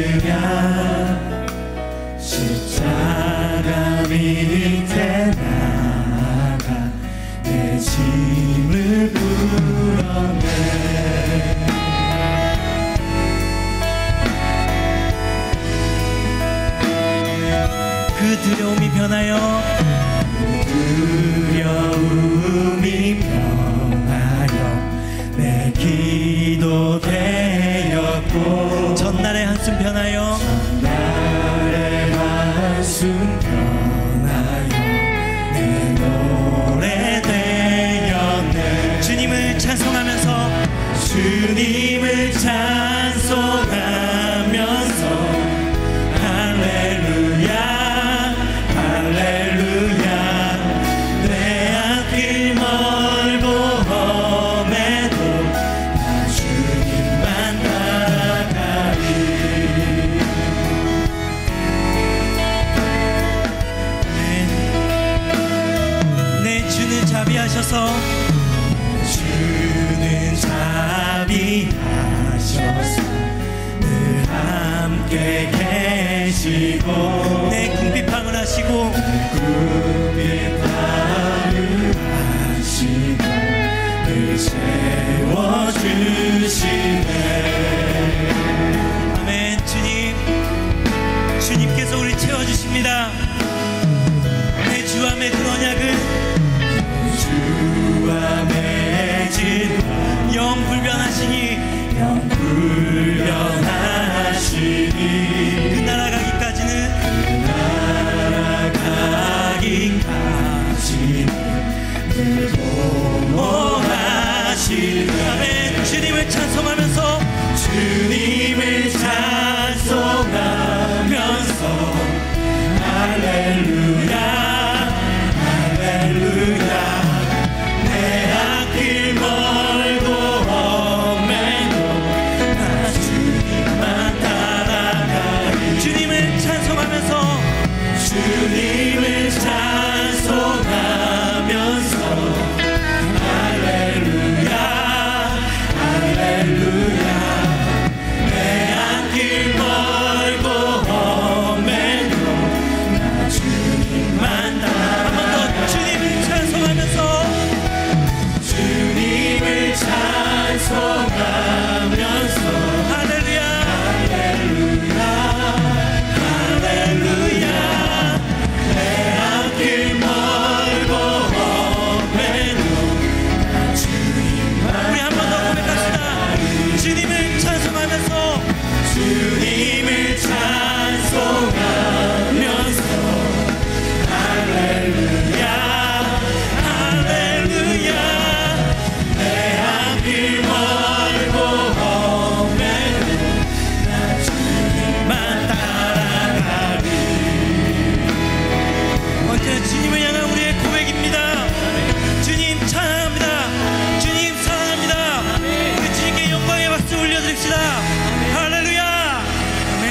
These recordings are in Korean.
믿으면 십자가 밑에 나가 내 짐을 풀어내. 그 두려움이 변하여 내 기도 되었고 전날의 한숨 변하여 내 노래 되었네. 주님을 찬송하면서 할렐루야 할렐루야 내 앞길 멀고 험해도 나 주님만 따라가리. 내 주는 자비하셔서 늘 함께 계시고 내 궁핍함을 하시고 늘 채워주시네. 아멘. 주님께서 우리 채워주십니다. 내 주와 맺은 언약은 영불변하시니 그 나라 가기까지는 늘 보호하시네. 아멘. 주님을 찬송하면서 할렐루야 할렐루야 내 앞길 멀고 험해도 나 주님만 따라가리. 주님을 찬송하면서 할렐루야 할렐루야 내 앞길 멀고 험해도 나 주님만 따라가리. 한 번 더 주님을 찬송하면서 할렐루야 할렐루야 할렐루야 내 앞길 멀고 험해도 나 주님만. 우리 한 번 더 고백합시다. 주님을 찬송하면서 할렐루야 할렐루야 내 앞길 멀고 험해도 나 주님만 따라가리. 언제나 주님을 향한 우리의 고백입니다. 주님 찬양합니다. 주님 사랑합니다. 우리 주님께 영광의 박수 올려드립시다. 할렐루야. 아멘.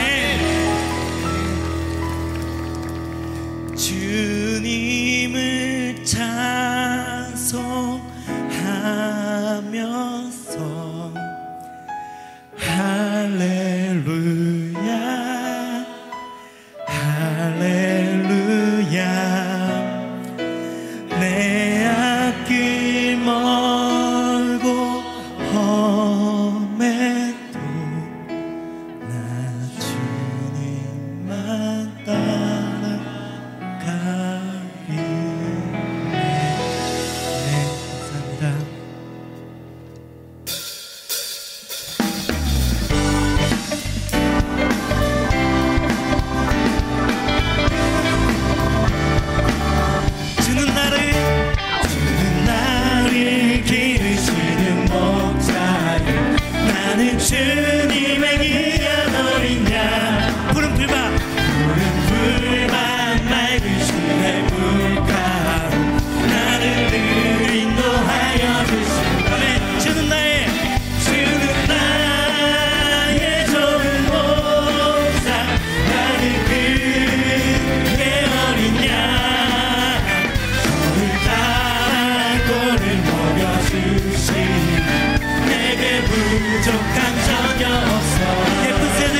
주님을 찬송하면서 할렐루야 할렐루야 내 앞길 멀고 험해도 나 주님만 따라가리. 네, 감사합니다. 주는 나를 기르시는 목자여 나는 주님의 귀한 어린 양. 푸른 풀밭 맑으신 내 물가로 나를 늘 인도하여 주신다. 주는 나의 좋은 목자 나는 그의 어린 양. 저를 따라 꼴을 먹여주시니 내게 부족한 적이 없어. 예쁜 새들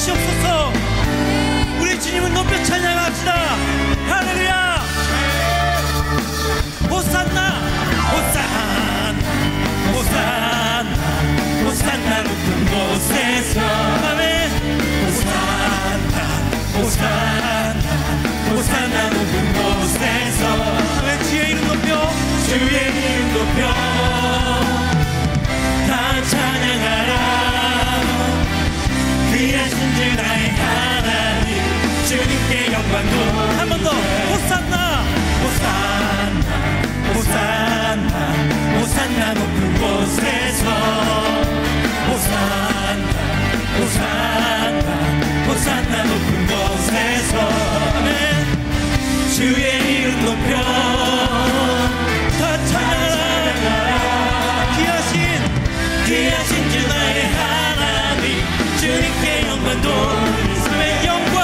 주시옵소서. 우리 주님을 높여 찬양합시다. 할렐루야. 호산나 호산나 호산나 호산나 높은 곳에서 아멘. 호산나 호산나 호산나 높은 곳에서 아멘. 주의 이름 높여 주의 이름 높여 다 찬양하라. 귀하신 주 나의 하나님 주님께 영광도 한 번 더 호산나 호산나 호산나 호산나 높은 곳에서 호산나 호산나 호산나 높은 곳에서 아멘. 주의 이름 높여 다 찬양하라. 귀하신 주 나의 하나님 주님께 영광도 아멘. 영광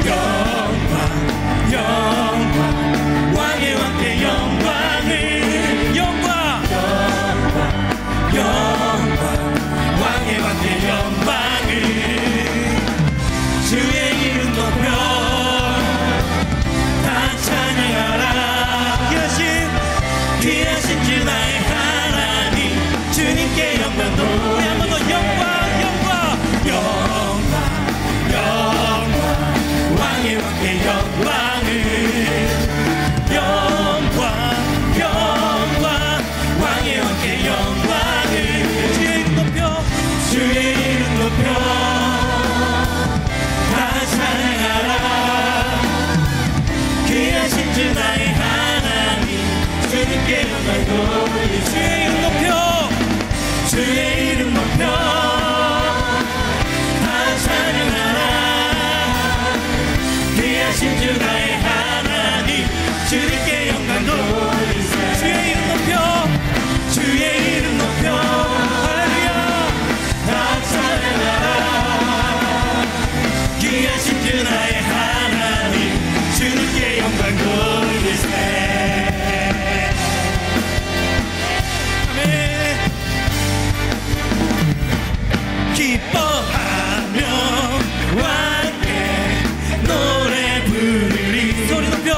영광 영광 왕의 왕께 영광을 영광 영광 영광 왕의 왕께 영광을 주의 이름 높여 다 찬양하라. 귀하신 주 나의 하나님 주님께 영광도 한 번 더 영광 영광 영광 영광 왕의 왕께 영광을 영광 영광 왕의 왕께 영광을 주의 이름 높여 주의 이름 높여 다 찬양하라. 귀하신 주 나의 하나님 주님께 영광도 주의 이름 높여 주의 이름 높여 다 찬양하라. 귀하신 주 나의 하나님 주님께 영광도 주의 이름 높여 주의 이름 높여 할렐루야 다 찬양하라. 귀하신 주 나의 하나님 주님께 영광 돌리세. 아멘. 기뻐하며 함께 노래 부르리. 소리 높여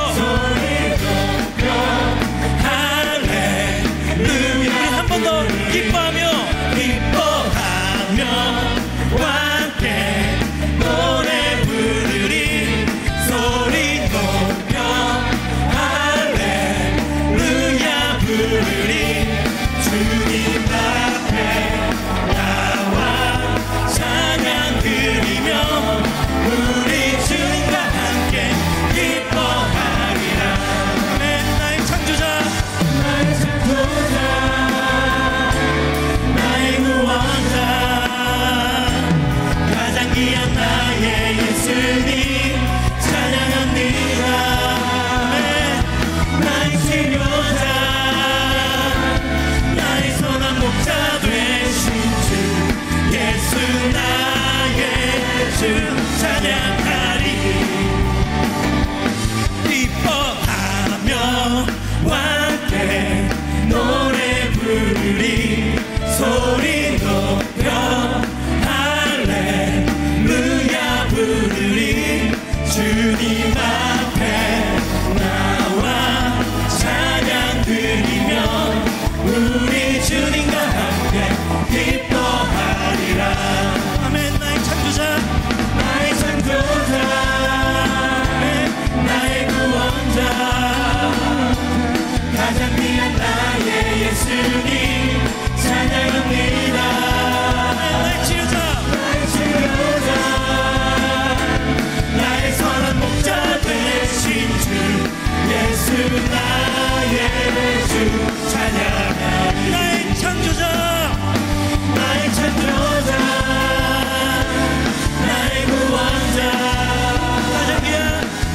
할렐루야. 한 번 더 기뻐하며 함께 노래 부르리. 소리 높여 할렐루야 부르리. 주님 앞에 나와 찬양 드리며 우리 주님과 함께 기뻐하리라. 아멘. 나의 창조자 나의 구원자 가장 귀한 나의 예수님 찬양합니다. 아멘. 나의 치료자 나의 선한 목자 되신 주 예수 나의 주 찬양하리. 기뻐하며 함께 노래 부르리. 소리 높여 할렐루야 부르리. 주님 앞에 나와 찬양 드리며 우리 주님과 함께 기뻐하리라. 아멘. 나의 창조자 나의 창조자 나의 구원자 가장 귀한 나의 예수님 찬양합니다. 나의 치료자 나의 선한 목자 되신 주 예수 나의 주 찬양하리. 나의 창조자 나의 구원자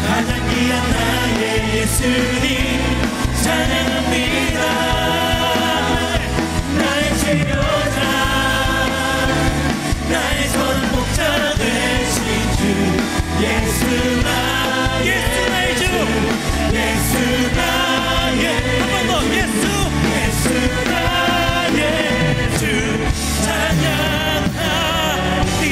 가장 귀한 나의 예수님 찬양합니다. 나의 치료자 나의 선한 목자 되신 주 예수 나의 주 예수 나의 한 번 더 예수 나의 주 찬양하리.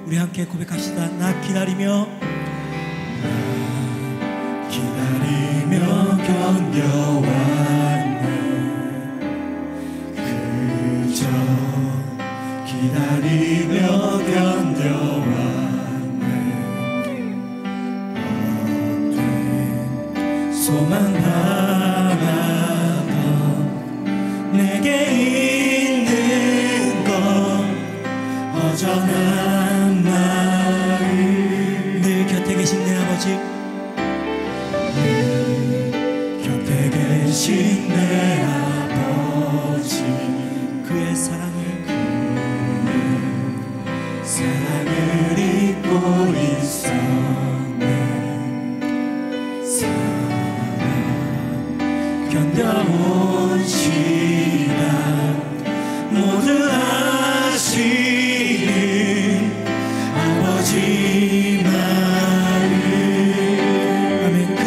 우리 함께 고백합시다. 나 기다리며 견뎌왔네. 그저 기다리며 견뎌왔네. 헛된 소망 바라던 내게 있는 건 허전한 마음. 늘 곁에 계신 내 아버지, 곁에 계신 내 아버지, 그의 사랑을 잊고 있었네. 사랑 견뎌온 시간 모두 아시는 아버지 마음. 아멘. 그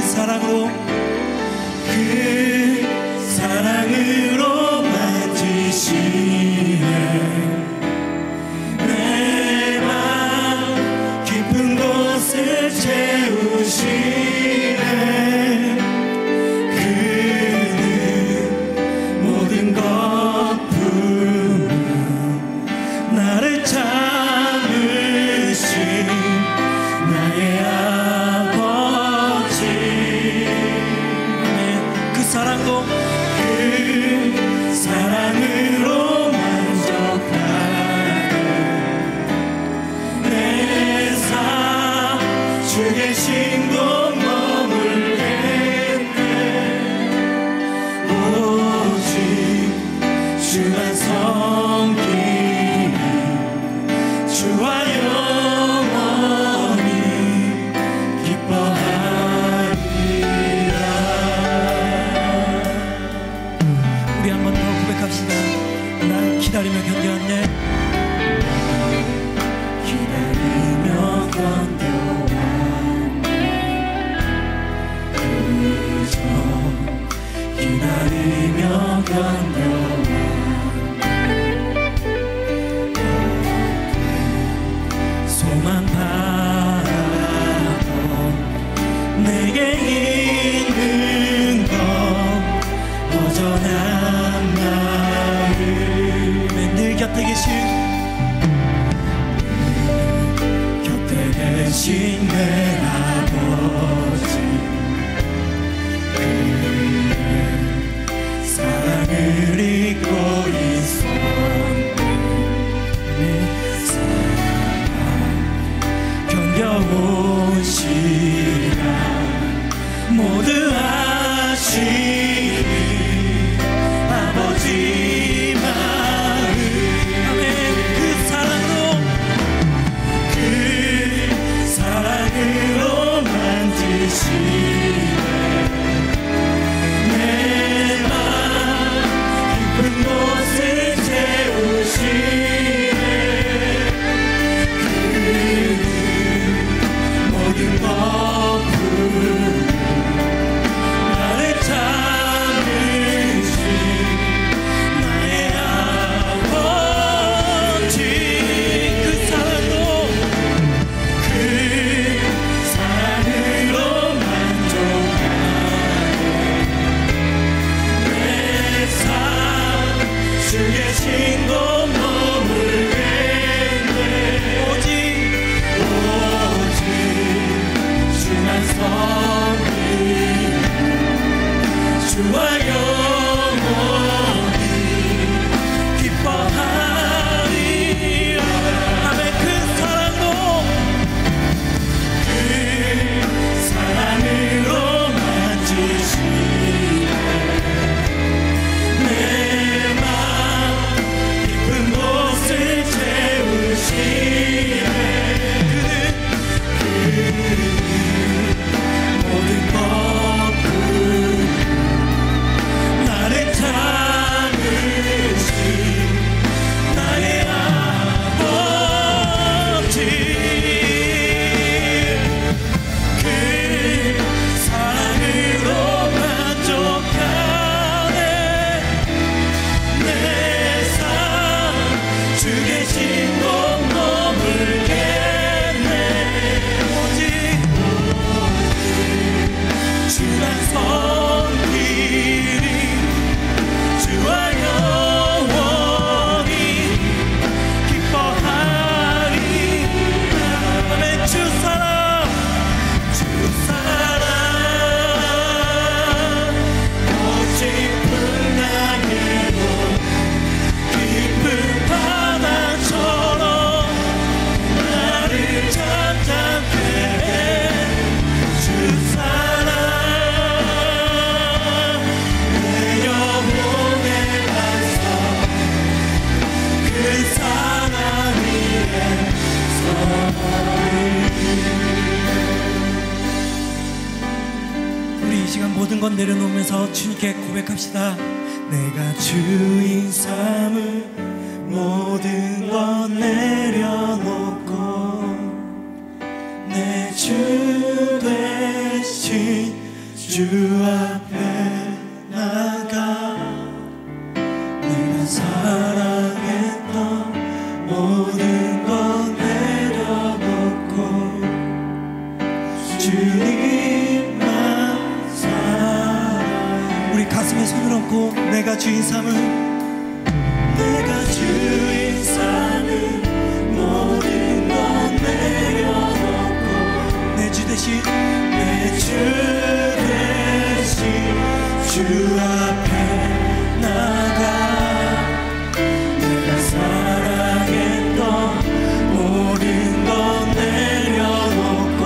사랑으로 만지시네. 내 맘 깊은 곳을 채우시네. 그는 모든 것 품은 나를 참으신 나의 아버지. 그 사랑도 사랑으로 만족하고 내 삶 주 계신 곳 머물겠네. 오직 주만 섬기는 주와 영원히 기뻐하리라. 우리 한 번 더 고백합시다. 난 기다리며 견뎌왔네. 기다리며 견뎌왔네. 그저 기다리며 견뎌왔네. 소망 바라던 내게 있는 건 허전한 마음. 늘 곁에 계신 내 아버지, 그의 사랑을 잊고 있었네. 사랑 견뎌온 시간 모두 아시는 아버지 마음. 아멘. 그 사랑으로 만지시네. 내 맘 깊은 곳을 주와 영원히 기뻐하리라. 아멘. 그 사랑으로 만지시네 내 맘 깊은 곳을 채우시네. 모든 것뿐 나를 참으신 나의 아버지. 그 사랑으로 만족하네 내 삶 주 계신 곳 머물겠네. 오직 주만 손길이 주와 영원히 기뻐하리. 아멘. 주 사랑 오직 풍랑에도 깊은 바다처럼 나를 잠잠케 해. 주 사랑 내 영혼의 반석 그 사랑 위에 우리 이 시간 모든 것 내려놓으면서 주님께 고백합시다. 내가 주인 삼을 모든 것 내려놓고 내 주 되신 주 앞에 나가 내가 사랑했던 모든 것 내려놓고 주님만 사랑. 우리 가슴에 손을 얹고 내가 주인 삼은 내가 주인 삼은 모든 것 내려놓고 내 주 대신 주 앞에 나가 내가 사랑했던 모든 것 내려놓고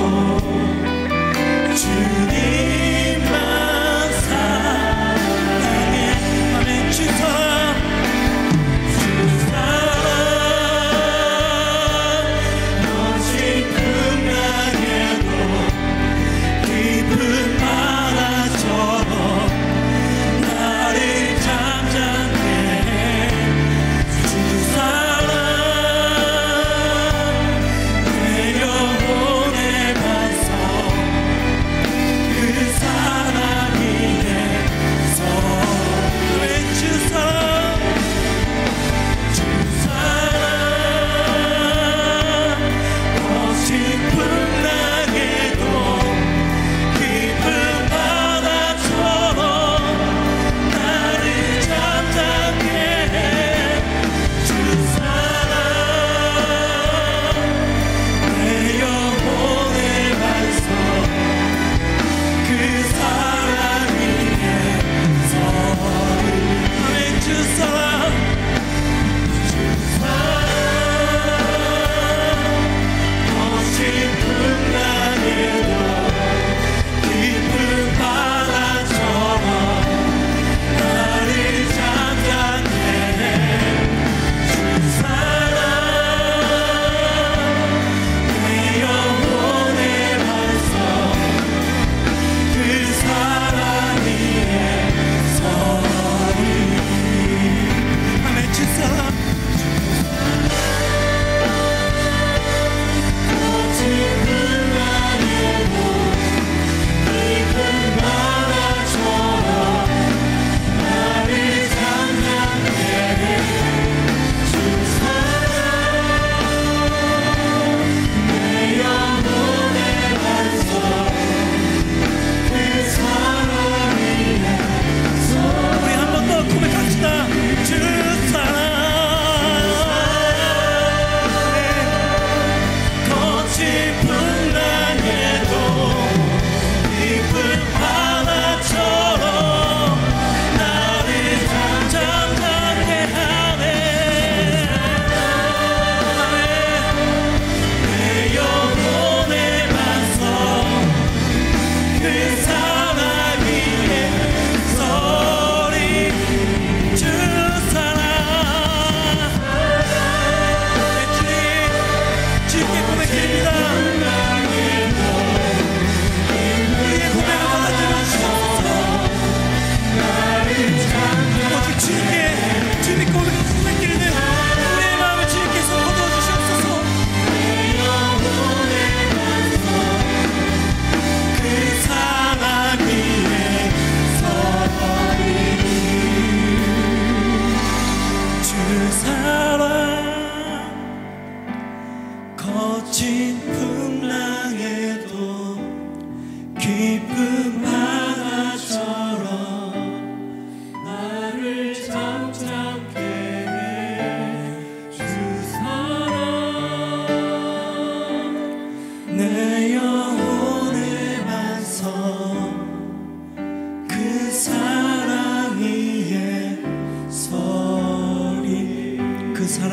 주님만 사랑해. 아멘. 주 사랑 오직 풍랑에도 깊은 바다처럼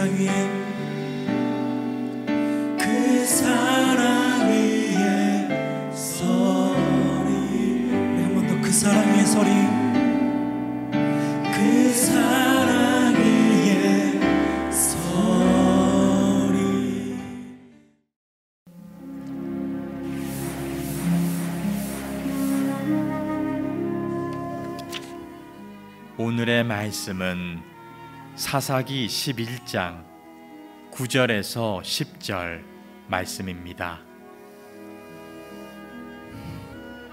사랑 위에 그 사랑 위에 서리. 우리 한 번 더 그 사랑 위에 서리. 그 사랑 위에 서리. 오늘의 말씀은 사사기 11장 9절에서 10절 말씀입니다.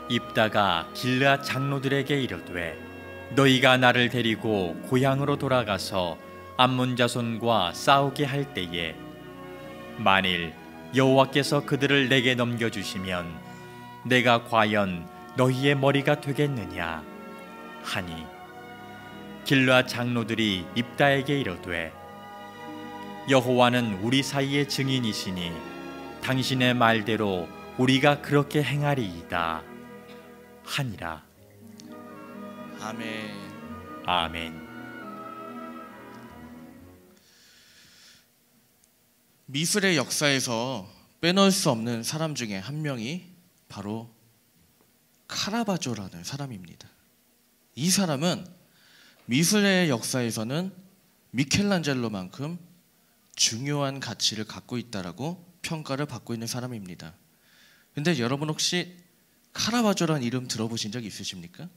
입다가 길르앗 장로들에게 이르되 너희가 나를 데리고 고향으로 돌아가서 암몬 자손과 싸우게 할 때에 만일 여호와께서 그들을 내게 넘겨주시면 내가 과연 너희의 머리가 되겠느냐 하니 길르앗 장로들이 입다에게 이르되 여호와는 우리 사이의 증인이시니 당신의 말대로 우리가 그렇게 행하리이다 하니라. 아멘. 아멘. 미술의 역사에서 빼놓을 수 없는 사람 중에 한 명이 바로 카라바조라는 사람입니다. 이 사람은 미술의 역사에서는 미켈란젤로만큼 중요한 가치를 갖고 있다라고 평가를 받고 있는 사람입니다. 근데 여러분 혹시 카라바조라는 이름 들어보신 적 있으십니까?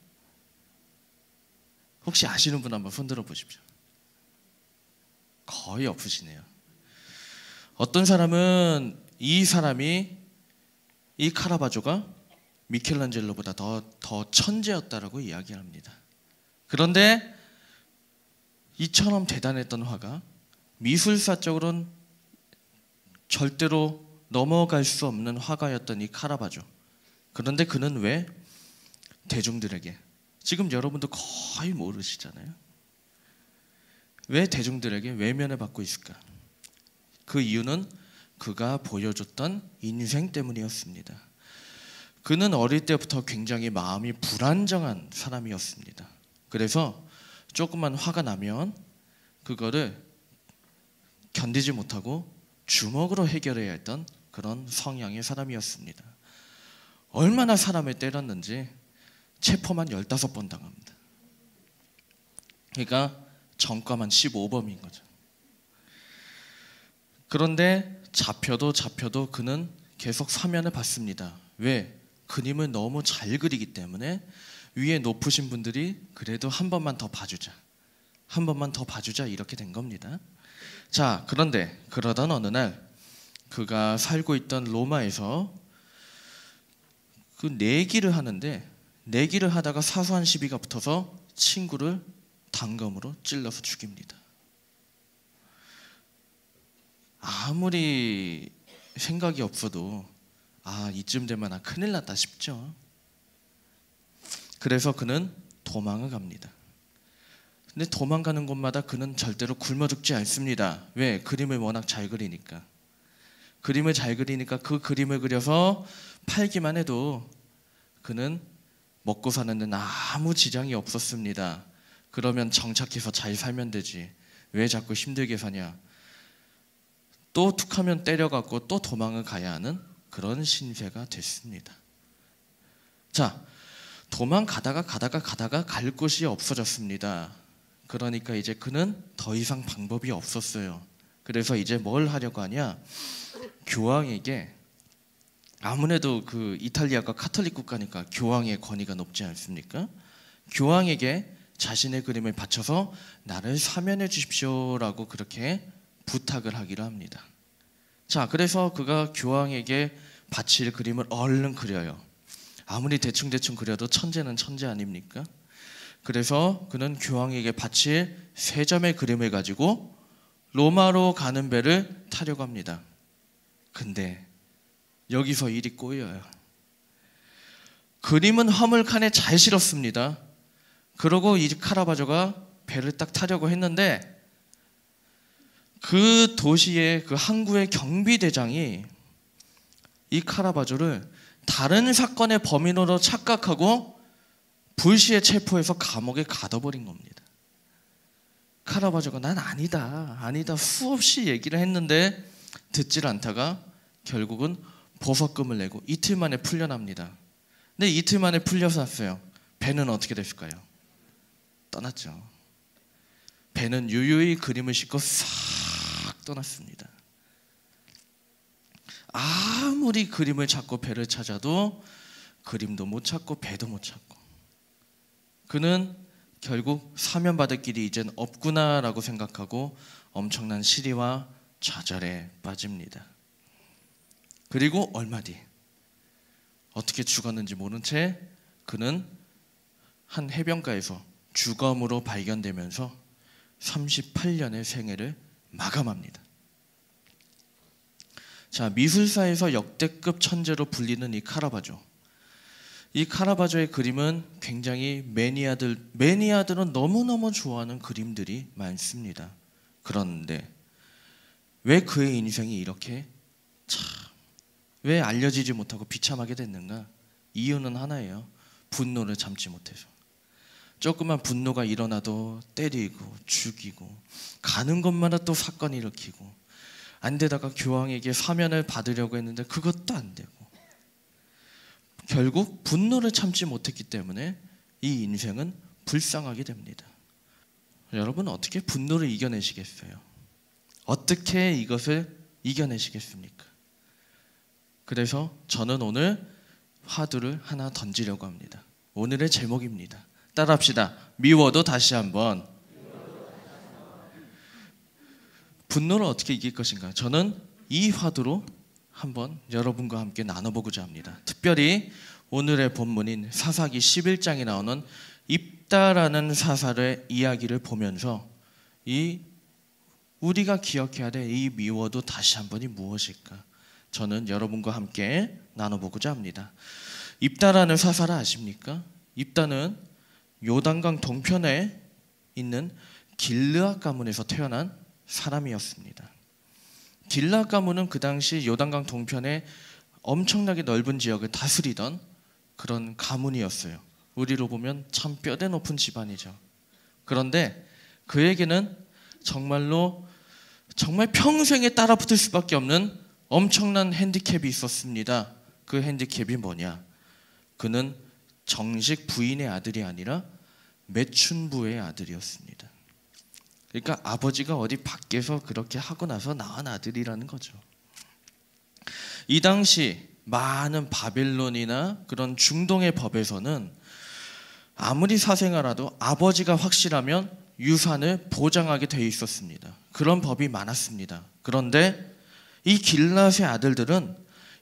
혹시 아시는 분 한번 손 들어 보십시오. 거의 없으시네요. 어떤 사람은 이 사람이 이 카라바조가 미켈란젤로보다 더 천재였다라고 이야기합니다. 그런데 이처럼 대단했던 화가 미술사적으로는 절대로 넘어갈 수 없는 화가였던 이 카라바조. 그런데 그는 왜 대중들에게, 지금 여러분도 거의 모르시잖아요. 왜 대중들에게 외면을 받고 있을까? 그 이유는 그가 보여줬던 인생 때문이었습니다. 그는 어릴 때부터 굉장히 마음이 불안정한 사람이었습니다. 그래서 조금만 화가 나면 그거를 견디지 못하고 주먹으로 해결해야 했던 그런 성향의 사람이었습니다. 얼마나 사람을 때렸는지 체포만 15번 당합니다. 그러니까 전과만 15범인 거죠. 그런데 잡혀도 그는 계속 사면을 받습니다. 왜? 그림을 너무 잘 그리기 때문에 위에 높으신 분들이 그래도 한 번만 더 봐주자, 한 번만 더 봐주자 이렇게 된 겁니다. 자, 그런데 그러던 어느 날 그가 살고 있던 로마에서 그 내기를 하는데, 내기를 하다가 사소한 시비가 붙어서 친구를 단검으로 찔러서 죽입니다. 아무리 생각이 없어도 이쯤 되면 큰일 났다 싶죠. 그래서 그는 도망을 갑니다. 근데 도망가는 곳마다 그는 절대로 굶어 죽지 않습니다. 왜? 그림을 워낙 잘 그리니까. 그림을 잘 그리니까 그 그림을 그려서 팔기만 해도 그는 먹고 사는 데는 아무 지장이 없었습니다. 그러면 정착해서 잘 살면 되지. 왜 자꾸 힘들게 사냐. 또 툭하면 때려갖고 또 도망을 가야 하는 그런 신세가 됐습니다. 자, 도망가다가 갈 곳이 없어졌습니다. 그러니까 이제 그는 더 이상 방법이 없었어요. 그래서 이제 뭘 하려고 하냐, 교황에게, 아무래도 그 이탈리아가 카톨릭 국가니까 교황의 권위가 높지 않습니까? 교황에게 자신의 그림을 바쳐서 나를 사면해 주십시오라고 그렇게 부탁을 하기로 합니다. 자, 그래서 그가 교황에게 바칠 그림을 얼른 그려요. 아무리 대충 그려도 천재는 천재 아닙니까? 그래서 그는 교황에게 바칠 3점의 그림을 가지고 로마로 가는 배를 타려고 합니다. 근데 여기서 일이 꼬여요. 그림은 화물칸에 잘 실었습니다. 그러고 이 카라바조가 배를 딱 타려고 했는데 그 도시의 그 항구의 경비대장이 이 카라바조를 다른 사건의 범인으로 착각하고 불시에 체포해서 감옥에 가둬버린 겁니다. 카라바조가 난 아니다 수없이 얘기를 했는데 듣질 않다가 결국은 보석금을 내고 이틀 만에 풀려납니다. 근데 이틀 만에 풀려서 왔어요. 배는 어떻게 됐을까요? 떠났죠. 배는 유유히 그림을 싣고 싹 떠났습니다. 아무리 그림을 찾고 배를 찾아도 그림도 못 찾고 배도 못 찾고, 그는 결국 사면받을 길이 이젠 없구나라고 생각하고 엄청난 시리와 좌절에 빠집니다. 그리고 얼마 뒤 어떻게 죽었는지 모른 채 그는 한 해변가에서 주검으로 발견되면서 38년의 생애를 마감합니다. 자, 미술사에서 역대급 천재로 불리는 이 카라바조. 이 카라바조의 그림은 굉장히 매니아들은 너무너무 좋아하는 그림들이 많습니다. 그런데 왜 그의 인생이 이렇게 왜 알려지지 못하고 비참하게 됐는가? 이유는 하나예요. 분노를 참지 못해서. 조그만 분노가 일어나도 때리고 죽이고, 가는 곳마다 또 사건 일으키고, 안 되다가 교황에게 사면을 받으려고 했는데 그것도 안 되고, 결국 분노를 참지 못했기 때문에 이 인생은 불쌍하게 됩니다. 여러분, 어떻게 분노를 이겨내시겠어요? 어떻게 이것을 이겨내시겠습니까? 그래서 저는 오늘 화두를 하나 던지려고 합니다. 오늘의 제목입니다. 따라합시다. 미워도 다시 한번. 분노를 어떻게 이길 것인가? 저는 이 화두로 한번 여러분과 함께 나눠보고자 합니다. 특별히 오늘의 본문인 사사기 11장에 나오는 입다라는 사사의 이야기를 보면서 우리가 기억해야 될 이 미워도 다시 한번이 무엇일까? 저는 여러분과 함께 나눠보고자 합니다. 입다라는 사사를 아십니까? 입다는 요단강 동편에 있는 길르앗 가문에서 태어난 사람이었습니다. 길르앗 가문은 그 당시 요단강 동편에 엄청나게 넓은 지역을 다스리던 그런 가문이었어요. 우리로 보면 참 뼈대 높은 집안이죠. 그런데 그에게는 정말 평생에 따라붙을 수밖에 없는 엄청난 핸디캡이 있었습니다. 그 핸디캡이 뭐냐? 그는 정식 부인의 아들이 아니라 매춘부의 아들이었습니다. 그러니까 아버지가 어디 밖에서 그렇게 하고 나서 낳은 아들이라는 거죠. 이 당시 많은 바벨론이나 그런 중동의 법에서는 아무리 사생아라도 아버지가 확실하면 유산을 보장하게 되어 있었습니다. 그런 법이 많았습니다. 그런데 이 길앗의 아들들은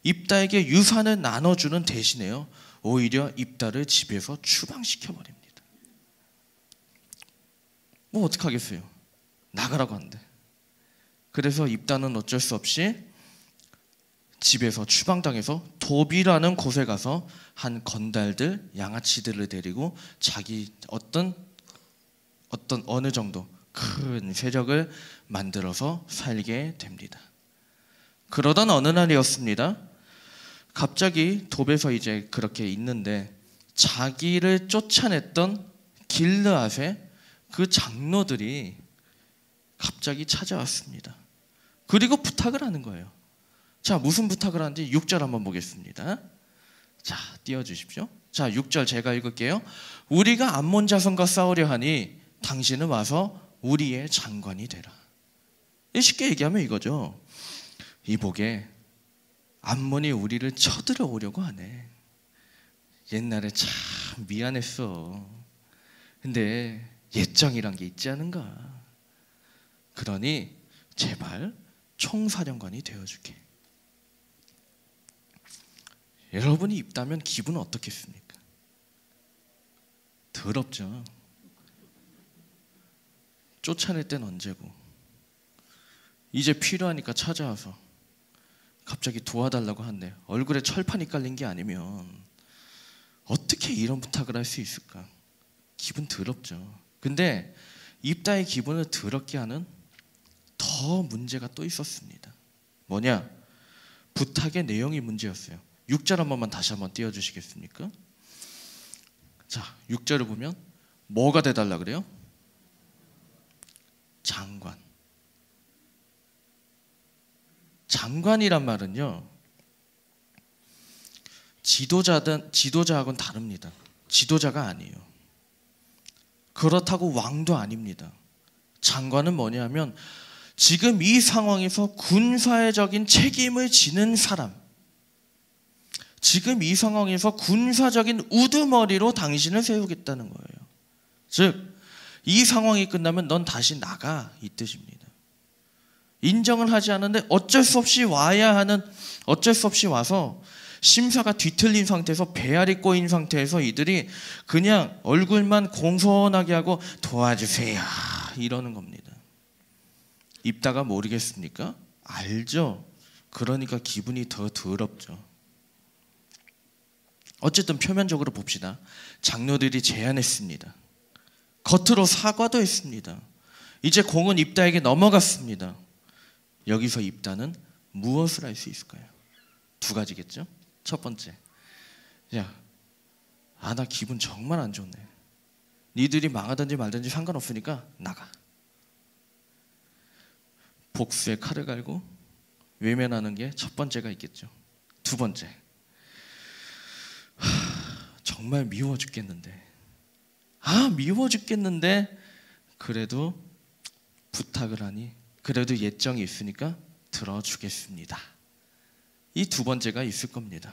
입다에게 유산을 나눠주는 대신에요, 오히려 입다를 집에서 추방시켜버립니다. 뭐 어떡하겠어요? 나가라고 한대. 그래서 입다는 어쩔 수 없이 집에서 추방당해서 도비라는 곳에 가서 한 건달들, 양아치들을 데리고 자기 어느 정도 큰 세력을 만들어서 살게 됩니다. 그러던 어느 날이었습니다. 갑자기 도배서 이제 그렇게 있는데 자기를 쫓아냈던 길르앗의 그 장로들이 갑자기 찾아왔습니다. 그리고 부탁을 하는 거예요. 자, 무슨 부탁을 하는지 6절 한번 보겠습니다. 자, 띄워주십시오. 자, 6절 제가 읽을게요. 우리가 암몬 자손과 싸우려 하니 당신은 와서 우리의 장관이 되라. 쉽게 얘기하면 이거죠. 이복에 암몬이 우리를 쳐들어오려고 하네. 옛날에 참 미안했어. 근데 예정이란 게 있지 않은가. 그러니 제발 총사령관이 되어줄게. 여러분이 입다면 기분은 어떻겠습니까? 더럽죠. 쫓아낼 땐 언제고 이제 필요하니까 찾아와서 갑자기 도와달라고 한대. 얼굴에 철판이 깔린 게 아니면 어떻게 이런 부탁을 할 수 있을까? 기분 더럽죠. 근데 입다의 기분을 더럽게 하는 더 문제가 또 있었습니다. 뭐냐? 부탁의 내용이 문제였어요. 6절 한 번만 다시 한번 띄워주시겠습니까? 자, 6절을 보면 뭐가 돼달라 그래요? 장관이란 말은요, 지도자하고는 다릅니다. 지도자가 아니에요. 그렇다고 왕도 아닙니다. 장관은 뭐냐면 지금 이 상황에서 군사적인 책임을 지는 사람, 지금 이 상황에서 군사적인 우두머리로 당신을 세우겠다는 거예요. 즉, 이 상황이 끝나면 넌 다시 나가, 이 뜻입니다. 인정을 하지 않는데 어쩔 수 없이 와서 심사가 뒤틀린 상태에서 배알이 꼬인 상태에서 이들이 그냥 얼굴만 공손하게 하고 도와주세요 이러는 겁니다. 입다가 모르겠습니까? 알죠. 그러니까 기분이 더 더럽죠. 어쨌든 표면적으로 봅시다. 장로들이 제안했습니다. 겉으로 사과도 했습니다. 이제 공은 입다에게 넘어갔습니다. 여기서 입다는 무엇을 할 수 있을까요? 두 가지겠죠. 첫 번째, 야, 나 기분 정말 안 좋네. 니들이 망하든지 말든지 상관없으니까 나가. 복수의 칼을 갈고 외면하는 게 첫 번째가 있겠죠. 두 번째, 정말 미워 죽겠는데, 미워 죽겠는데 그래도 부탁을 하니 그래도 예정이 있으니까 들어주겠습니다. 이 두 번째가 있을 겁니다.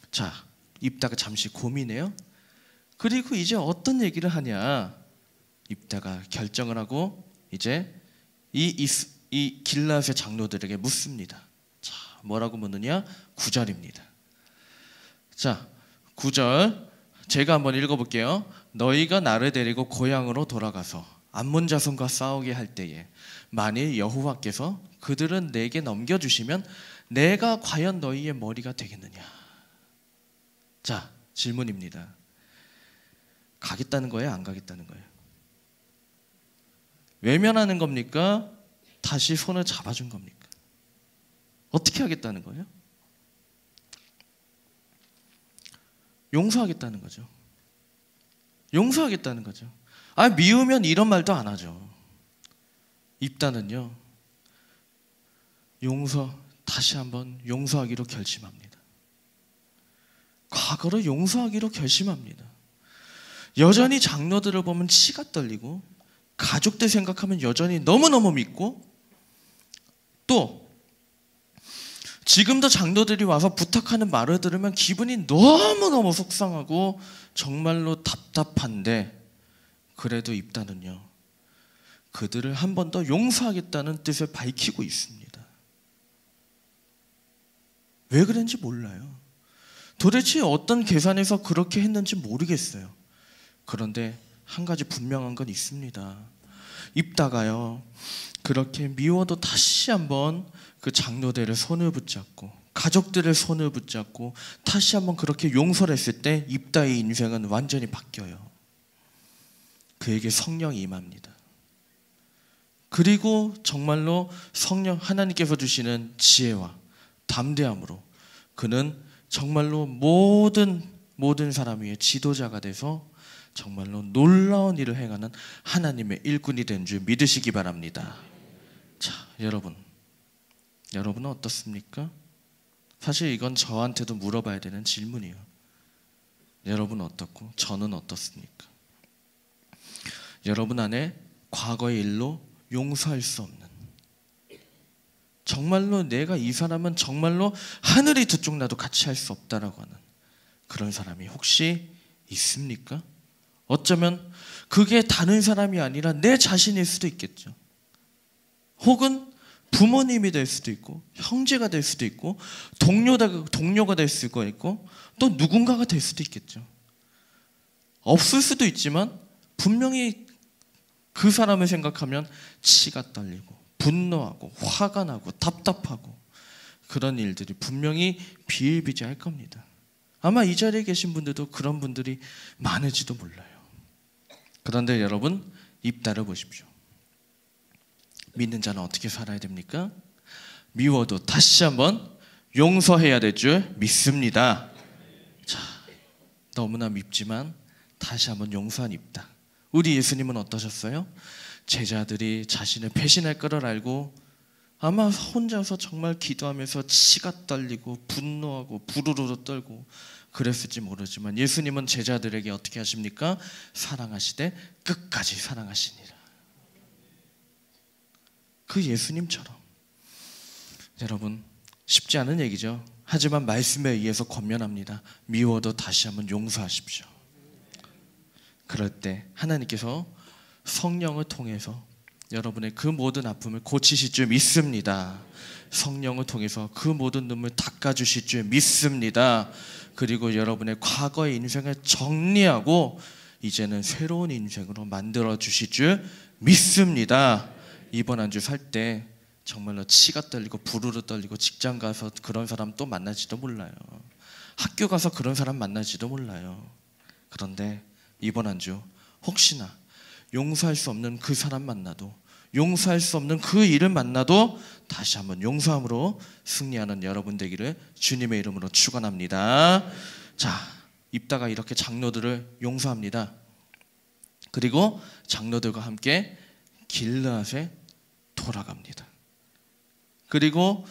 자, 입다가 잠시 고민해요. 그리고 이제 어떤 얘기를 하냐, 입다가 결정을 하고 이제 이 길앗의 장로들에게 묻습니다. 자, 뭐라고 묻느냐? 9절입니다. 자, 9절 제가 한번 읽어볼게요. 너희가 나를 데리고 고향으로 돌아가서 암몬 자손과 싸우게 할 때에 만일 여호와께서 그들은 내게 넘겨주시면 내가 과연 너희의 머리가 되겠느냐. 자, 질문입니다. 가겠다는 거예요? 안 가겠다는 거예요? 외면하는 겁니까? 다시 손을 잡아준 겁니까? 어떻게 하겠다는 거예요? 용서하겠다는 거죠. 용서하겠다는 거죠. 미우면 이런 말도 안 하죠. 입다는요, 다시 한번 용서하기로 결심합니다. 과거를 용서하기로 결심합니다. 여전히 장로들을 보면 치가 떨리고, 가족들 생각하면 여전히 너무너무 믿고, 또 지금도 장로들이 와서 부탁하는 말을 들으면 기분이 너무너무 속상하고 정말로 답답한데, 그래도 입다는요, 그들을 한 번 더 용서하겠다는 뜻을 밝히고 있습니다. 왜 그런지 몰라요. 도대체 어떤 계산에서 그렇게 했는지 모르겠어요. 그런데 한 가지 분명한 건 있습니다. 입다가요, 그렇게 미워도 다시 한번 그 장로들의 손을 붙잡고 가족들의 손을 붙잡고 다시 한번 그렇게 용서를 했을 때 입다의 인생은 완전히 바뀌어요. 그에게 성령이 임합니다. 그리고 정말로 성령 하나님께서 주시는 지혜와 담대함으로 그는 정말로 모든 사람 위에 지도자가 돼서 정말로 놀라운 일을 행하는 하나님의 일꾼이 된 줄 믿으시기 바랍니다. 자, 여러분은 어떻습니까? 사실 이건 저한테도 물어봐야 되는 질문이에요. 여러분은 어떻고 저는 어떻습니까? 여러분 안에 과거의 일로 용서할 수 없는, 정말로 내가 이 사람은 정말로 하늘이 두 쪽 나도 같이 할 수 없다라고 하는 그런 사람이 혹시 있습니까? 어쩌면 그게 다른 사람이 아니라 내 자신일 수도 있겠죠. 혹은 부모님이 될 수도 있고, 형제가 될 수도 있고, 동료가 될 수도 있고, 또 누군가가 될 수도 있겠죠. 없을 수도 있지만 분명히 그 사람을 생각하면 치가 떨리고 분노하고 화가 나고 답답하고 그런 일들이 분명히 비일비재할 겁니다. 아마 이 자리에 계신 분들도 그런 분들이 많을지도 몰라요. 그런데 여러분, 입다를 보십시오. 믿는 자는 어떻게 살아야 됩니까? 미워도 다시 한번 용서해야 될 줄 믿습니다. 자, 너무나 밉지만 다시 한번 용서한 입다. 우리 예수님은 어떠셨어요? 제자들이 자신을 배신할 거를 알고 아마 혼자서 정말 기도하면서 치가 떨리고 분노하고 부르르 떨고 그랬을지 모르지만 예수님은 제자들에게 어떻게 하십니까? 사랑하시되 끝까지 사랑하시니라. 그 예수님처럼. 여러분, 쉽지 않은 얘기죠. 하지만 말씀에 의해서 권면합니다. 미워도 다시 한번 용서하십시오. 그럴 때 하나님께서 성령을 통해서 여러분의 그 모든 아픔을 고치실 줄 믿습니다. 성령을 통해서 그 모든 눈물 닦아주실 줄 믿습니다. 그리고 여러분의 과거의 인생을 정리하고 이제는 새로운 인생으로 만들어 주실 줄 믿습니다. 이번 한 주 살 때 정말로 치가 떨리고 부르르 떨리고 직장 가서 그런 사람 또 만날지도 몰라요. 학교 가서 그런 사람 만날지도 몰라요. 그런데 이번 한 주 혹시나 용서할 수 없는 그 사람 만나도, 용서할 수 없는 그 일을 만나도 다시 한번 용서함으로 승리하는 여러분 되기를 주님의 이름으로 축원합니다. 자, 입다가 이렇게 장로들을 용서합니다. 그리고 장로들과 함께 길르앗에 돌아갑니다. 그리고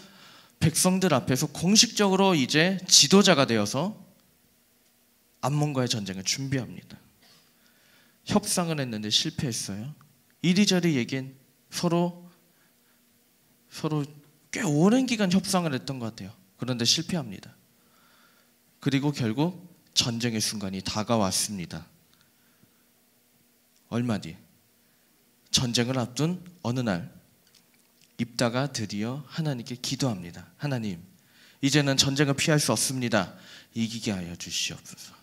백성들 앞에서 공식적으로 이제 지도자가 되어서 암몬과의 전쟁을 준비합니다. 협상을 했는데 실패했어요. 이리저리 얘기한 서로 꽤 오랜 기간 협상을 했던 것 같아요. 그런데 실패합니다. 그리고 결국 전쟁의 순간이 다가왔습니다. 얼마 뒤 전쟁을 앞둔 어느 날 입다가 드디어 하나님께 기도합니다. 하나님, 이제는 전쟁을 피할 수 없습니다. 이기게 하여 주시옵소서.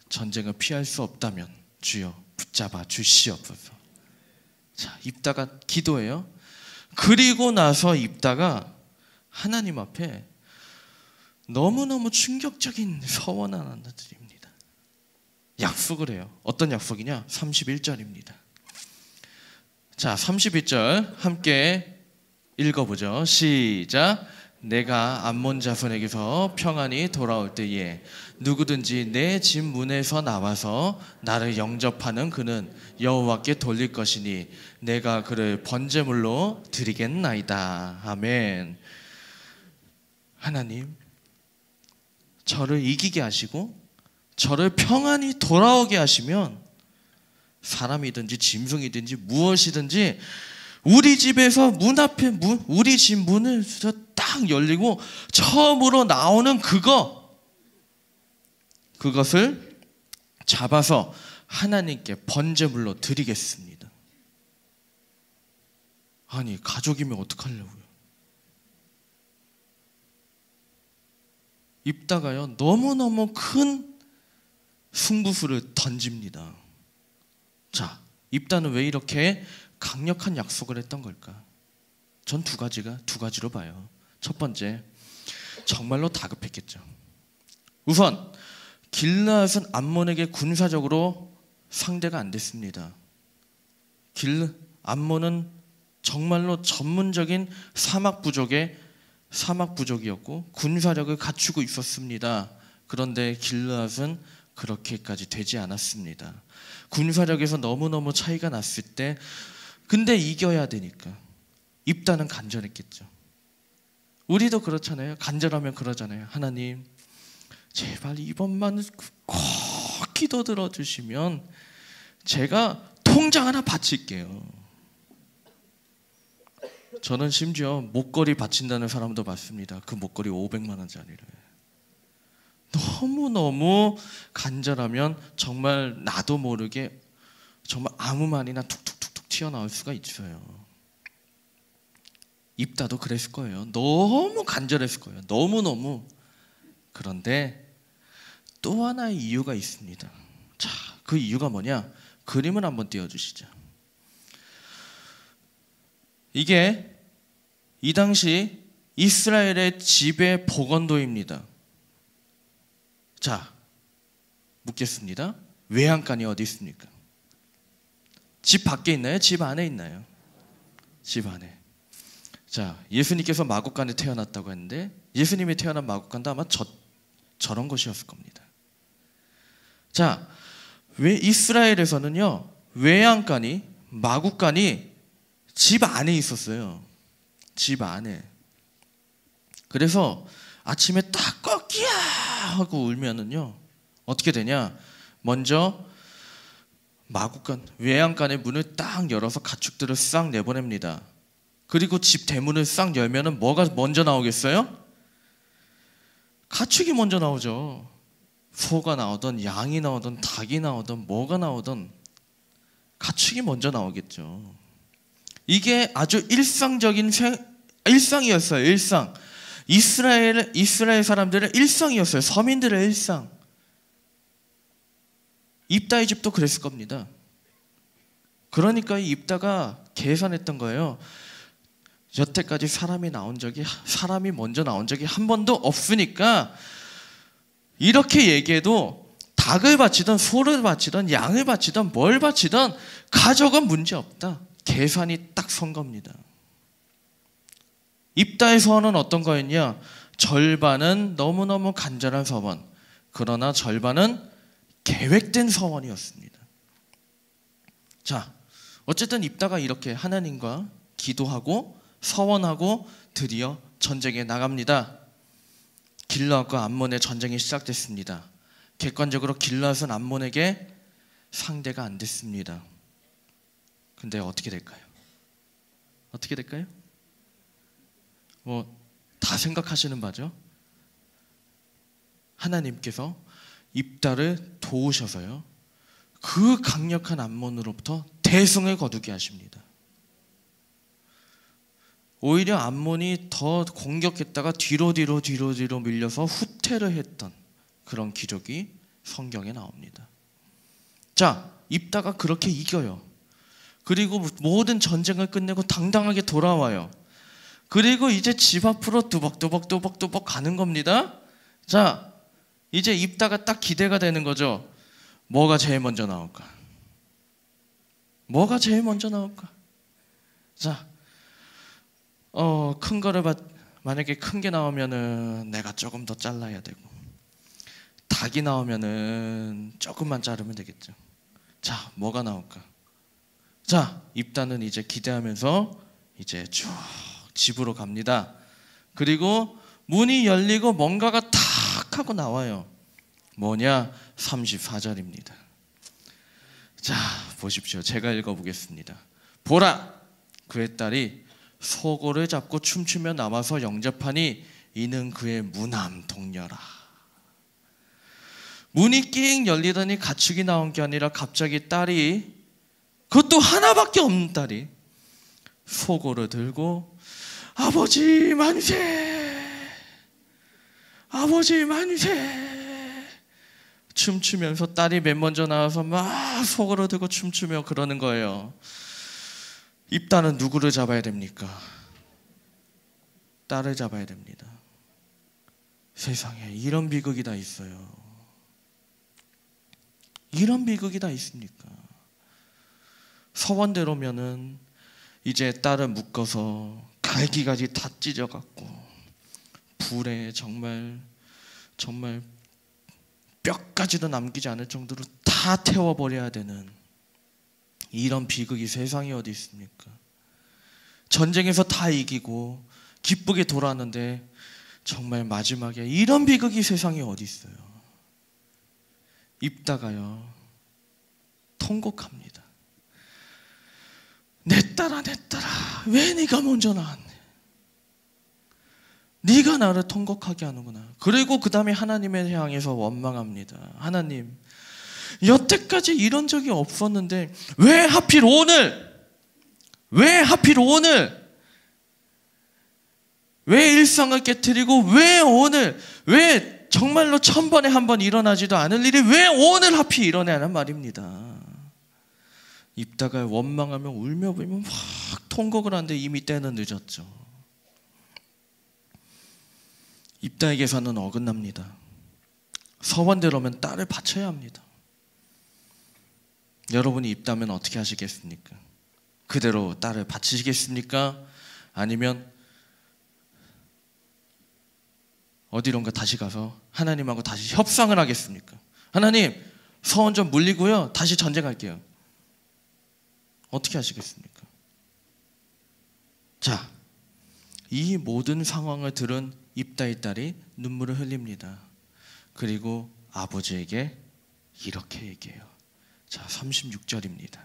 전쟁을 피할 수 없다면 주여 붙잡아 주시옵소서. 자, 입다가 기도해요. 그리고 나서 입다가 하나님 앞에 너무너무 충격적인 서원 하나 드립니다. 약속을 해요. 어떤 약속이냐? 31절입니다. 자, 31절 함께 읽어보죠. 시작. 내가 암몬 자손에게서 평안히 돌아올 때에 누구든지 내 집 문에서 나와서 나를 영접하는 그는 여호와께 돌릴 것이니 내가 그를 번제물로 드리겠나이다. 아멘. 하나님, 저를 이기게 하시고 저를 평안히 돌아오게 하시면 사람이든지 짐승이든지 무엇이든지 우리 집에서 문 앞에 우리 집 문을 딱 열리고 처음으로 나오는 그것을 잡아서 하나님께 번제물로 드리겠습니다. 아니, 가족이면 어떡하려고요? 입다가요 너무너무 큰 승부수를 던집니다. 자, 입다는 왜 이렇게 강력한 약속을 했던 걸까? 전 두 가지로 봐요. 첫 번째, 정말로 다급했겠죠. 우선 길르앗은 암몬에게 군사적으로 상대가 안 됐습니다. 암몬은 정말로 전문적인 사막 부족이었고 군사력을 갖추고 있었습니다. 그런데 길르앗은 그렇게까지 되지 않았습니다. 군사력에서 너무너무 차이가 났을 때 근데 이겨야 되니까 입다는 간절했겠죠. 우리도 그렇잖아요. 간절하면 그러잖아요. 하나님, 제발 이번만 꼭 기도 들어주시면 제가 통장 하나 바칠게요. 저는 심지어 목걸이 바친다는 사람도 봤습니다. 그 목걸이 500만 원짜리를. 너무너무 간절하면 정말 나도 모르게 정말 아무 말이나 툭툭툭툭 튀어나올 수가 있어요. 입다도 그랬을 거예요. 너무 간절했을 거예요. 너무너무. 그런데 또 하나의 이유가 있습니다. 자, 그 이유가 뭐냐? 그림을 한번 띄워주시죠. 이게 이 당시 이스라엘의 지배 보건도입니다. 자, 묻겠습니다. 외양간이 어디 있습니까? 집 밖에 있나요? 집 안에 있나요? 집 안에. 자, 예수님께서 마국간에 태어났다고 했는데 예수님이 태어난 마국간도 아마 저런 곳이었을 겁니다. 자, 왜 이스라엘에서는요 외양간이 마국간이 집 안에 있었어요. 집 안에. 그래서 아침에 딱 꺾이야 하고 울면은요 어떻게 되냐, 먼저 마구간 외양간의 문을 딱 열어서 가축들을 싹 내보냅니다. 그리고 집 대문을 싹 열면은 뭐가 먼저 나오겠어요? 가축이 먼저 나오죠. 소가 나오든 양이 나오든 닭이 나오든 뭐가 나오든 가축이 먼저 나오겠죠. 이게 아주 일상적인 일상이었어요. 일상. 이스라엘 사람들의 일상이었어요. 서민들의 일상. 입다의 집도 그랬을 겁니다. 그러니까 이 입다가 계산했던 거예요. 여태까지 사람이 먼저 나온 적이 한 번도 없으니까 이렇게 얘기해도 닭을 바치든 소를 바치든 양을 바치든 뭘 바치든 가족은 문제 없다. 계산이 딱 선 겁니다. 입다의 서원은 어떤 거였냐? 절반은 너무너무 간절한 서원, 그러나 절반은 계획된 서원이었습니다. 자, 어쨌든 입다가 이렇게 하나님과 기도하고 서원하고 드디어 전쟁에 나갑니다. 길르앗과 암몬의 전쟁이 시작됐습니다. 객관적으로 길르앗은 암몬에게 상대가 안 됐습니다. 근데 어떻게 될까요? 어떻게 될까요? 다 생각하시는 바죠. 하나님께서 입다를 도우셔서요 그 강력한 암몬으로부터 대승을 거두게 하십니다. 오히려 암몬이 더 공격했다가 뒤로 밀려서 후퇴를 했던 그런 기록이 성경에 나옵니다. 자, 입다가 그렇게 이겨요. 그리고 모든 전쟁을 끝내고 당당하게 돌아와요. 그리고 이제 집 앞으로 뚜벅뚜벅 가는 겁니다. 자, 이제 입다가 딱 기대가 되는 거죠. 뭐가 제일 먼저 나올까? 뭐가 제일 먼저 나올까? 자, 큰 거를 만약에 큰 게 나오면은 내가 조금 더 잘라야 되고, 닭이 나오면은 조금만 자르면 되겠죠. 자, 뭐가 나올까? 자, 입다는 이제 기대하면서 이제 쭉 집으로 갑니다. 그리고 문이 열리고 뭔가가 탁 하고 나와요. 뭐냐? 34절입니다. 자, 보십시오. 제가 읽어보겠습니다. 보라, 그의 딸이 소고를 잡고 춤추며 나와서 영접하니 이는 그의 무남 동료라. 문이 낑 열리더니 가축이 나온 게 아니라 갑자기 딸이, 그것도 하나밖에 없는 딸이 소고를 들고 아버지 만세, 아버지 만세 춤추면서 딸이 맨 먼저 나와서 막 소고를 들고 춤추며 그러는 거예요. 입다는 누구를 잡아야 됩니까? 딸을 잡아야 됩니다. 세상에 이런 비극이 다 있어요. 이런 비극이 다 있습니까? 서원대로면은 이제 딸을 묶어서 갈기까지 다 찢어갖고 불에 정말 뼈까지도 남기지 않을 정도로 다 태워버려야 되는 이런 비극이 세상에 어디 있습니까? 전쟁에서 다 이기고 기쁘게 돌아왔는데 정말 마지막에 이런 비극이 세상에 어디 있어요? 입다가요 통곡합니다. 내 딸아 왜 네가 먼저 나왔네. 네가 나를 통곡하게 하는구나. 그리고 그 다음에 하나님을 향해서 원망합니다. 하나님, 여태까지 이런 적이 없었는데 왜 하필 오늘, 왜 일상을 깨트리고 왜 오늘, 왜 정말로 1000번에 한 번 일어나지도 않을 일이 왜 오늘 하필 일어나는 말입니다. 입다가 원망하며 울며 보면 막 통곡을 하는데 이미 때는 늦었죠. 입다의 계산은 어긋납니다. 서원대로면 딸을 바쳐야 합니다. 여러분이 입다면 어떻게 하시겠습니까? 그대로 딸을 바치시겠습니까? 아니면 어디론가 다시 가서 하나님하고 다시 협상을 하겠습니까? 하나님, 서원 좀 물리고요 다시 전쟁할게요. 어떻게 하시겠습니까? 자, 이 모든 상황을 들은 입다의 딸이 눈물을 흘립니다. 그리고 아버지에게 이렇게 얘기해요. 자, 36절입니다.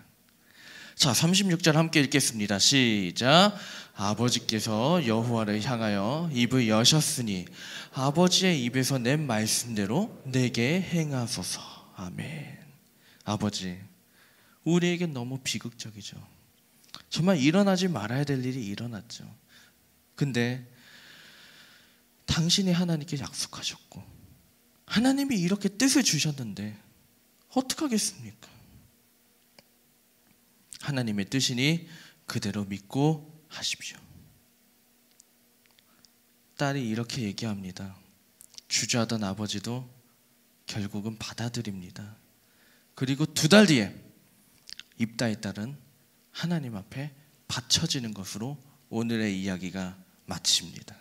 자, 36절 함께 읽겠습니다. 시작. 아버지께서 여호와를 향하여 입을 여셨으니 아버지의 입에서 낸 말씀대로 내게 행하소서. 아멘. 아버지, 우리에겐 너무 비극적이죠. 정말 일어나지 말아야 될 일이 일어났죠. 근데 당신이 하나님께 약속하셨고 하나님이 이렇게 뜻을 주셨는데 어떡하겠습니까? 하나님의 뜻이니 그대로 믿고 하십시오. 딸이 이렇게 얘기합니다. 주저하던 아버지도 결국은 받아들입니다. 그리고 2달 뒤에 입다의 딸은 하나님 앞에 바쳐지는 것으로 오늘의 이야기가 마칩니다.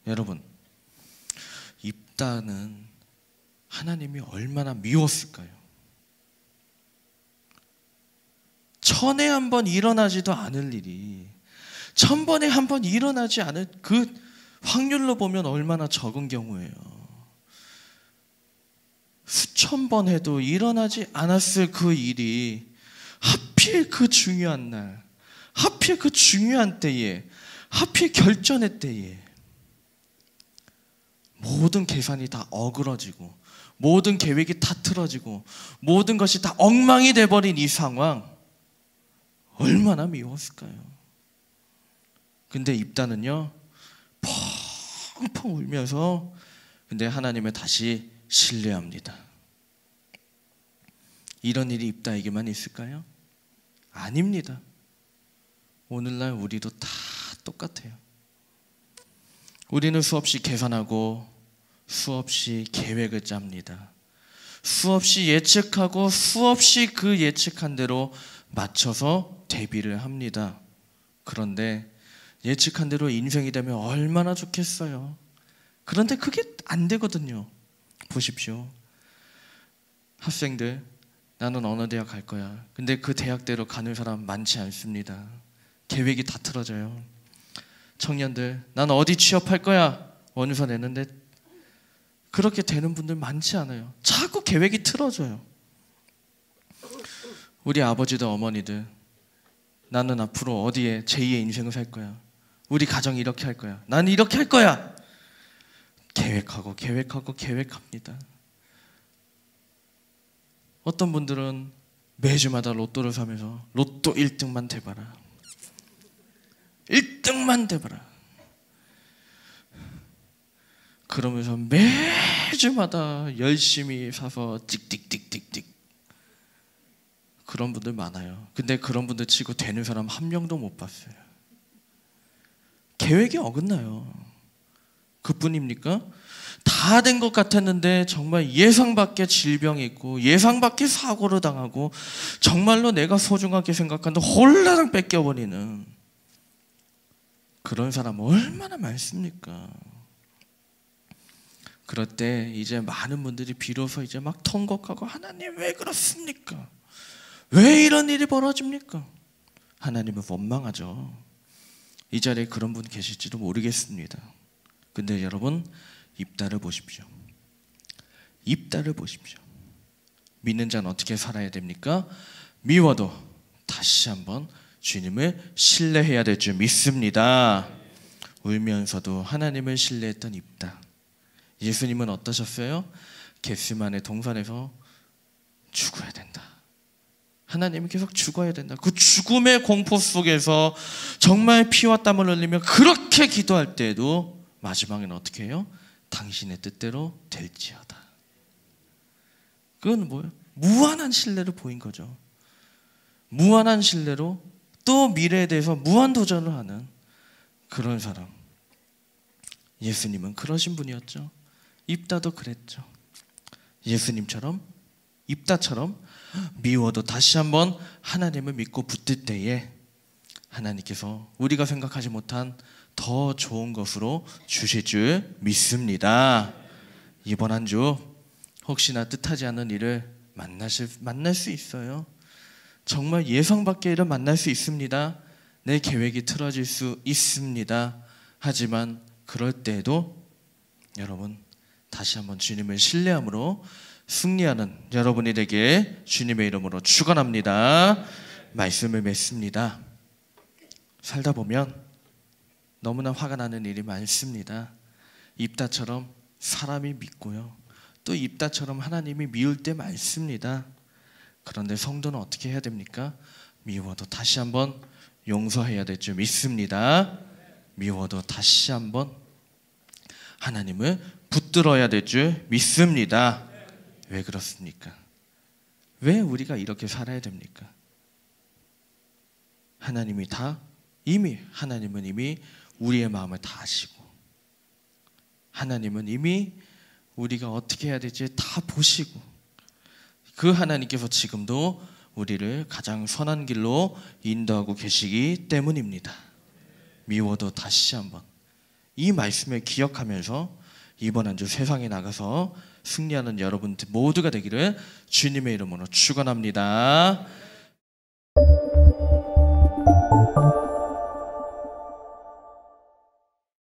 여러분, 입다는 하나님이 얼마나 미웠을까요? 천에 한 번 일어나지도 않을 일이 1000번에 한 번 일어나지 않을 그 확률로 보면 얼마나 적은 경우예요. 수천 번 해도 일어나지 않았을 그 일이 하필 그 중요한 날, 하필 그 중요한 때에, 하필 결전의 때에 모든 계산이 다 어그러지고 모든 계획이 다 틀어지고 모든 것이 다 엉망이 돼버린 이 상황, 얼마나 미웠을까요? 근데 입다는요 펑펑 울면서 근데 하나님을 다시 신뢰합니다. 이런 일이 입다에게만 있을까요? 아닙니다. 오늘날 우리도 다 똑같아요. 우리는 수없이 계산하고 수없이 계획을 짭니다. 수없이 예측하고 수없이 그 예측한 대로 맞춰서 대비를 합니다. 그런데 예측한 대로 인생이 되면 얼마나 좋겠어요. 그런데 그게 안 되거든요. 보십시오. 학생들, 나는 어느 대학 갈 거야. 근데 그 대학대로 가는 사람 많지 않습니다. 계획이 다 틀어져요. 청년들, 난 어디 취업할 거야. 원서 내는데 그렇게 되는 분들 많지 않아요. 자꾸 계획이 틀어져요. 우리 아버지들, 어머니들, 나는 앞으로 어디에 제2의 인생을 살 거야. 우리 가정이 이렇게 할 거야. 나는 이렇게 할 거야. 계획하고 계획하고 계획합니다. 어떤 분들은 매주마다 로또를 사면서 로또 1등만 돼봐라. 1등만 돼봐라. 그러면서 매주마다 열심히 사서 찍찍찍찍찍. 그런 분들 많아요. 근데 그런 분들 치고 되는 사람 한 명도 못 봤어요. 계획이 어긋나요. 그뿐입니까? 다 된 것 같았는데 정말 예상 밖의 질병이 있고 예상 밖의 사고를 당하고 정말로 내가 소중하게 생각하는데 홀라당 뺏겨버리는 그런 사람 얼마나 많습니까? 그럴 때 이제 많은 분들이 비로소 이제 막 통곡하고 하나님 왜 그렇습니까? 왜 이런 일이 벌어집니까? 하나님은 원망하죠. 이 자리에 그런 분 계실지도 모르겠습니다. 근데 여러분, 입다를 보십시오. 입다를 보십시오. 믿는 자는 어떻게 살아야 됩니까? 미워도 다시 한번 주님을 신뢰해야 될 줄 믿습니다. 울면서도 하나님을 신뢰했던 입다. 예수님은 어떠셨어요? 겟세마네 동산에서 죽어야 된다. 하나님은 계속 죽어야 된다. 그 죽음의 공포 속에서 정말 피와 땀을 흘리며 그렇게 기도할 때에도 마지막에는 어떻게 해요? 당신의 뜻대로 될지어다. 그건 뭐예요? 무한한 신뢰를 보인 거죠. 무한한 신뢰로 또 미래에 대해서 무한 도전을 하는 그런 사람. 예수님은 그러신 분이었죠. 입다도 그랬죠. 예수님처럼 입다처럼 미워도 다시 한번 하나님을 믿고 붙들 때에 하나님께서 우리가 생각하지 못한 더 좋은 것으로 주실 줄 믿습니다. 이번 한 주 혹시나 뜻하지 않은 일을 만날 수 있어요. 정말 예상 밖의 일을 만날 수 있습니다. 내 계획이 틀어질 수 있습니다. 하지만 그럴 때에도 여러분 다시 한번 주님을 신뢰함으로 승리하는 여러분이 되게 주님의 이름으로 축원합니다. 말씀을 맺습니다. 살다 보면 너무나 화가 나는 일이 많습니다. 입다처럼 사람이 믿고요, 또 입다처럼 하나님이 미울 때 많습니다. 그런데 성도는 어떻게 해야 됩니까? 미워도 다시 한번 용서해야 될 줄 믿습니다. 미워도 다시 한번 하나님을 붙들어야 될 줄 믿습니다. 왜 그렇습니까? 왜 우리가 이렇게 살아야 됩니까? 하나님은 이미 우리의 마음을 다 아시고, 하나님은 이미 우리가 어떻게 해야 될지 다 보시고, 그 하나님께서 지금도 우리를 가장 선한 길로 인도하고 계시기 때문입니다. 미워도 다시 한번 이 말씀을 기억하면서 이번 한 주 세상에 나가서 승리하는 여러분들 모두가 되기를 주님의 이름으로 축원합니다.